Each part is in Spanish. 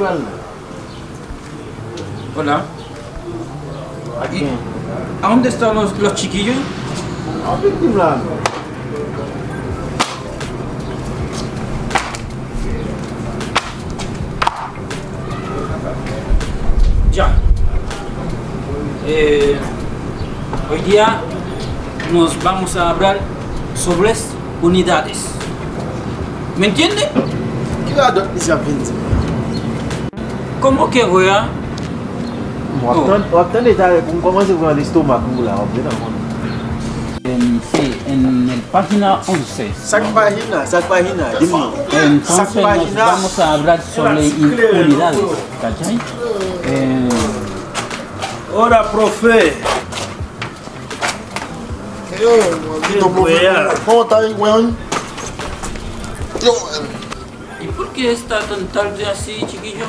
igual. Hola. Aquí. ¿A dónde están los chiquillos? Aquí timbrando. Ya. Hoy día nos vamos a hablar sobre unidades. ¿Me entiende? ¿Qué va a dar esa pinta? ¿Cómo que voy a? Waktan está ¿cómo se llama el estómago la Sí, en el página 11. Sak página, dime. Entonces nos vamos a hablar sobre unidades. ¿Cachai? Hola, profe. ¿Cómo está ahí, weón? ¿Y por qué está tan tarde así, chiquillo?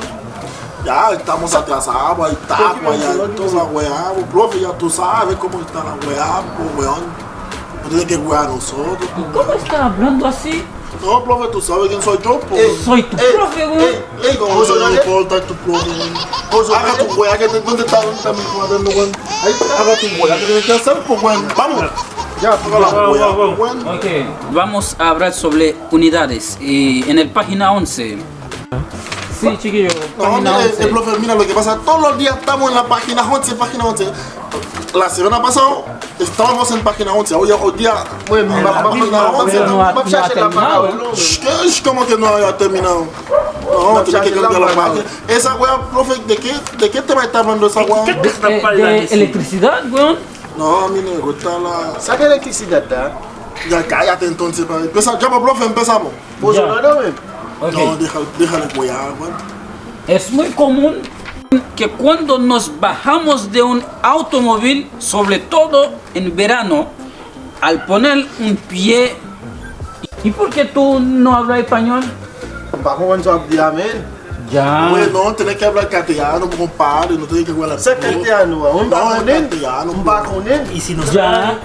Ya estamos atrasados, hay tacos, hay toda la weá. Profe, ya tú sabes cómo está la weá, pues, weón. No tienes que wear a nosotros. ¿Y cómo está hablando así? No, profe, tú sabes quién soy yo, pues. Soy tu profe, güey. ¿Cómo se le importa tu profe, weón? Haga tu weá, que ¿dónde está mi cuaderno, weón? Haga tu weá, que tienes que hacer, pues, weón. Vamos. Ya, haga la weá, weón. Ok, vamos a hablar sobre unidades y en el página 11. Sí, chiquillo, No, página mire, 11. profe, mira lo que pasa. Todos los días estamos en la página 11, La semana pasada estábamos en página 11. Hoy día, bueno, página 11. Pero no ha terminado. ¿Qué? ¿Cómo que no haya terminado? No, tiene que cambiar la página. Esa weá, profe, ¿de qué tema está hablando esa weá? De electricidad, weón. No, a mí no me gusta la... Saca electricidad, ¿tá? Ya cállate entonces, para empezar. Ya, pues, profe, empezamos. Pues Ya. no, no, Ok. No, déjale weá, weón. Es muy común que cuando nos bajamos de un automóvil, sobre todo en verano, al poner un pie... ¿Y por qué tú no hablas español? bajo en su abdomen. Ya. Bueno, tenés que hablar castellano, compadre, no tienes que hablar... Sa castellano, un No, es bajonen, castellano. un bajonen. Y si nos Ya.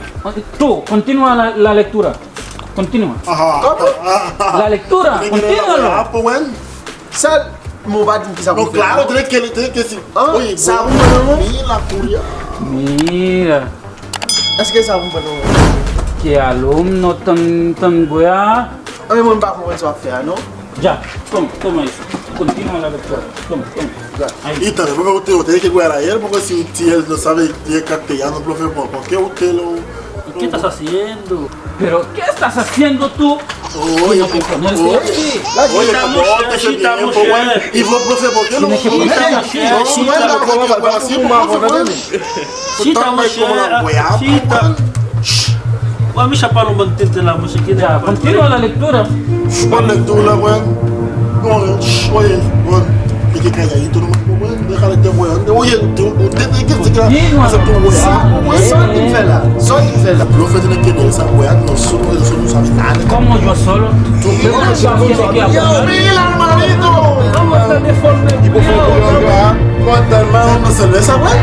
Tú, continúa la lectura. Continúa. Ajá. La lectura, Tienes que leer la continúalo. weá, pues, weón. Sal, mubadin que sabe. No, claro, tienes que decir... Ah, Oye, sabe, weón, ¿no? mira, curia. Mira, Así que sabe, bueno. qué alumno tan weá. A mí me bajo en su affaire, ¿no? Ya, toma eso. Continúa la lectura. Toma. Ahí. Y también porque usted tiene que cuidar a él, porque si él no sabe el castellano, profe, ¿por qué usted lo...? ¿Qué estás haciendo? Pero, ¿qué estás haciendo tú? Oye, Tienes que oye, ponerte así. oye, Chita, compórtese mujer, chita, bien, pues, mujer. weón. Y vos, profe, ¿por qué no? Tienes que ponerte así. Chita, como la weá, chita. weón. A mí ya para mantenerte la música. Ya, continúa la lectura. Pon lectura, weón. Oye, weón, hay que calladito nomás, weón. Déjale este weón. Oye, usted tiene que Continúa. hacer tu weá, weón. Soy infela. Profe, tiene que leer esa weá, nosotros no sabemos nada. Como yo solo. Tú tienes que hablar. ¡Mira, hermanito! ¿Cómo estás deforme? ¿Cuánta hermano? ¿Una cerveza, weón?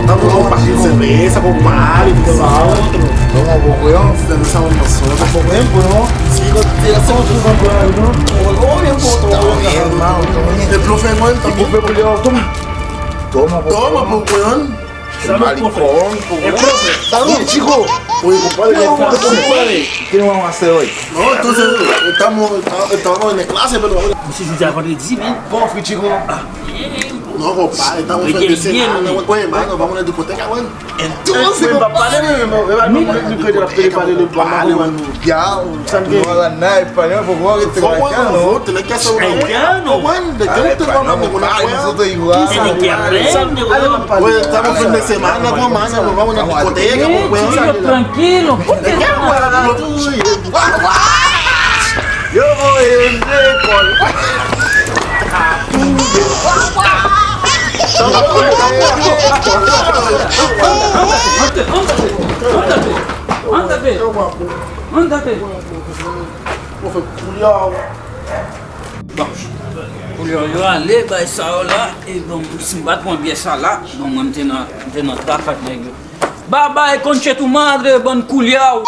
Estamos compartiendo cerveza, compadre, y todo lo otro. Cerveza con nosotros, pues, weón. Sí, te hacemos un compadre, ¿no? El profe, weón, también. Toma, pues, weón. El profe. Salud, chico. Oye, compadre, ¿Qué vamos a hacer hoy? no, entonces estamos en la clase, pero Si te acuerdas, sí, bien. Bof, chico. no, compadre, estamos en Oye, de semana, bien. weón. Oye, hermano, vamos a la discoteca, weón. Entonces, papá, Ya, no hagas nada de español, por favor, que te No, weón, marcano. no, tenés que hacer una Haitiano. weá, weón. ¿De qué no te vamos a hablar ninguna Nosotros weá? igual. Tienes que aprender, weón. Oye, estamos fin de semana, no, mano, nos vamos a una discoteca, pues, Chiquillo, weón. tranquilo. ¿Por qué? Yo voy en récord. Ándate. Profe, culiao. Julio, eu ali vai essa lá e vamos simbar com a bicha lá, vamos manter na traca, negro. Bye bye, concha tu madre, ban culiao.